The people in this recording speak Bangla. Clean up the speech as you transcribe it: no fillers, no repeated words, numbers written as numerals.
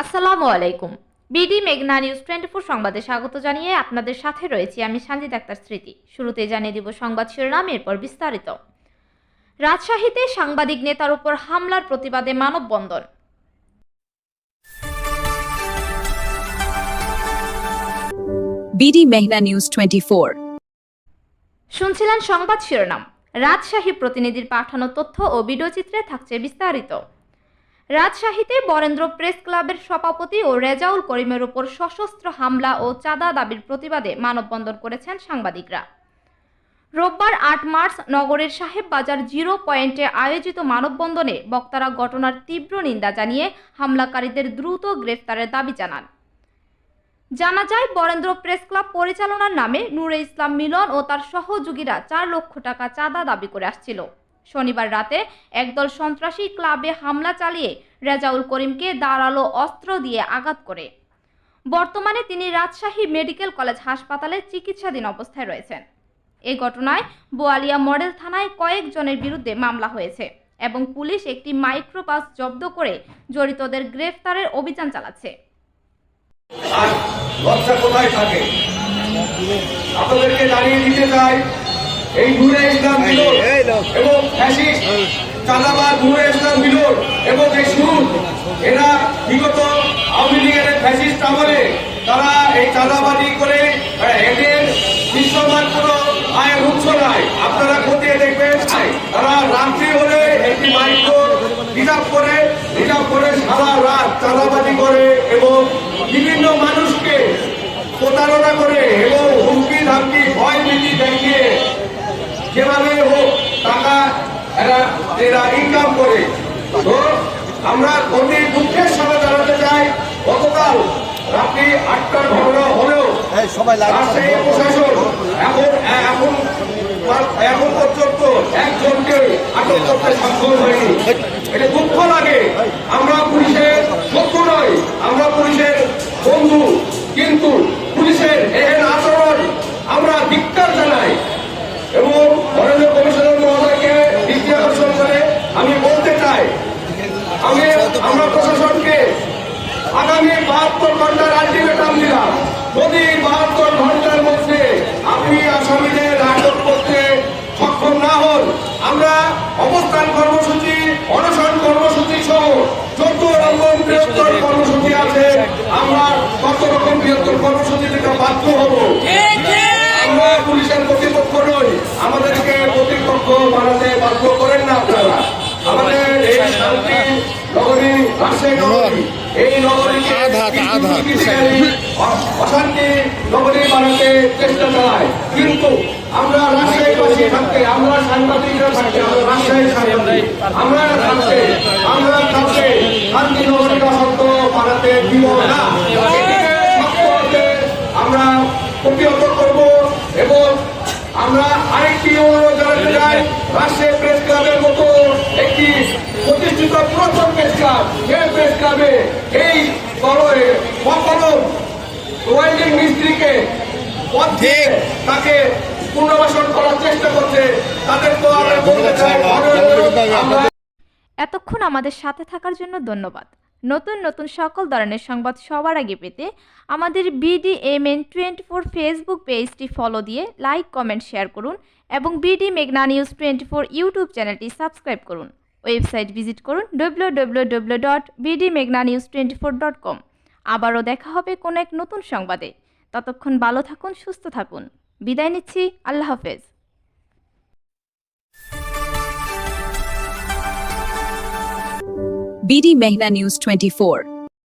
আসসালামু আলাইকুম। বিডি মেঘনা নিউজ 24 সংবাদে স্বাগত জানিয়ে আপনাদের সাথে রয়েছি আমি সানজিদ আক্তার স্মৃতি। শুরুতেই জানিয়ে দিব সংবাদ শিরোনাম, এরপর বিস্তারিত। রাজশাহীতে সাংবাদিক নেতার উপর হামলার প্রতিবাদে মানববন্ধন। বিডি মেঘনা নিউজ 24। শুনছিলেন সংবাদ শিরোনাম। রাজশাহী প্রতিনিধির পাঠানো তথ্য ও ভিডিওচিত্রে থাকছে বিস্তারিত। রাজশাহীতে বরেন্দ্র প্রেস ক্লাবের সভাপতি ও রেজাউল করিমের উপর সশস্ত্র হামলা ও চাঁদা দাবির প্রতিবাদে মানববন্ধন করেছেন সাংবাদিকরা। রোববার ৮ মার্চ নগরের সাহেব বাজার 0 পয়েন্টে আয়োজিত মানববন্ধনে বক্তারা ঘটনার তীব্র নিন্দা জানিয়ে হামলাকারীদের দ্রুত গ্রেফতারের দাবি জানান। জানা যায়, বরেন্দ্র প্রেস ক্লাব পরিচালনার নামে নূরে ইসলাম মিলন ও তার সহযোগীরা ৪ লক্ষ টাকা চাঁদা দাবি করে আসছিল। শনিবার রাতে একদল সন্ত্রাসী ক্লাবে হামলা চালিয়ে রেজাউল করিমকে ধারালো অস্ত্র দিয়ে আঘাত করে। বর্তমানে তিনি রাজশাহী মেডিকেল কলেজ হাসপাতালে চিকিৎসাধীন অবস্থায় রয়েছেন। এই ঘটনায় বোয়ালিয়া মডেল থানায় কয়েকজনের বিরুদ্ধে মামলা হয়েছে এবং পুলিশ একটি মাইক্রোবাস জব্দ করে জড়িতদের গ্রেফতারের অভিযান চালাচ্ছে। আর লজ্জা কোথায় থাকে? আপনাদেরকে জানিয়ে দিতে চাই, এই নূরে ইসলাম মিলন এবং ফ্যাসিস্ট চাঁদাবাজ নূরে ইসলাম মিলন এবং এই সুদ, এরা বিগত আওয়ামী লীগের ফ্যাসিস্ট আমলে তারা এই চাঁদাবাজি করে এদের দৃশ্যমান কোনো আয়ের উৎস নাই। আপনারা খতিয়ে দেখবেন, তারা রাত্রি হলে একটি মাইক্রো রিজার্ভ করে সারা রাত চাঁদাবাজি করে এবং বিভিন্ন মানুষকে প্রতারণা করে এবং হুমকি ধামকি ভয় ভীতি দেখিয়ে যেভাবে হোক টাকা এরা ইনকাম করে। তো আমরা অতি দুঃখের সাথে জানাতে চাই, গতকাল রাত্রি ৮টার ঘটনা হলেও রাজশাহী প্রশাসন এখন পর্যন্ত একজনকে আটক করতে সক্ষম হয়নি। এটা দুঃখ লাগে। আমরা পুলিশের শত্রু নয়, আমরা পুলিশের বন্ধু, কিন্তু পুলিশের এহেন আচরণ আমরা ধিক্কার জানাই এবং মাননীয় কমিশনার মহোদয়কে দৃষ্টি আকর্ষণ করে আমি বলতে চাই, আমরা প্রশাসনকে আগামী 72 ঘন্টার আলটিমেটাম দিলাম। যদি 72 ঘন্টার মধ্যে আপনি আসামিদের আটক করতে সক্ষম না হন, আমরা অবস্থান কর্মসূচি, অনশন কর্মসূচি সহ যত রকম বৃহত্তর কর্মসূচি আছে আমরা তত রকম বৃহত্তর কর্মসূচি দিতে বাধ্য হব। আমরা পুলিশের প্রতিপক্ষ নই, আমাদেরকে প্রতিপক্ষ বানাতে বাধ্য করেন না আপনারা। আমাদের এই শান্তি নগরী, রাজশাহী নগরী, এই নগরীকে অশান্তি নগরী বানাতে চেষ্টা চালায়, কিন্তু আমরা রাজশাহীবাসী থাকতে, আমরা সাংবাদিকরা থাকতে, আমরা রাজশাহীর সাংবাদিক, আমরা থাকতে শান্তি নগরী অশান্ত বানাতে দিব না। আমরা প্রতিহত করব এবং আমরা আরেকটি অনুরোধ জানাতে চাই, রাজশাহী প্রেস ক্লাবের মতো একটি প্রতিষ্ঠিত পুরাতন প্রেস ক্লাব, যে প্রেস ক্লাবে এই ওয়েল্ডিং মিস্ত্রিকে পদ দিয়ে তাকে পুনর্বাসন করার চেষ্টা করছে, তাদেরকে আমরা বলতে চাই। এতক্ষণ আমাদের সাথে থাকার জন্য ধন্যবাদ। নতুন নতুন সকল ধরনের সংবাদ সবার আগে পেতে আমাদের BDMN 24 ফেসবুক পেজটি ফলো দিয়ে লাইক, কমেন্ট, শেয়ার করুন এবং বিডি মেঘনা নিউজ 24 ইউটিউব চ্যানেলটি সাবস্ক্রাইব করুন। ওয়েবসাইট ভিজিট করুন www.bdmeghnanews24.com। আবারও দেখা হবে কোনো এক নতুন সংবাদে। ততক্ষণ ভালো থাকুন, সুস্থ থাকুন। বিদায় নিচ্ছি, আল্লাহ হাফেজ। বিডি মেঘনা নিউজ 24।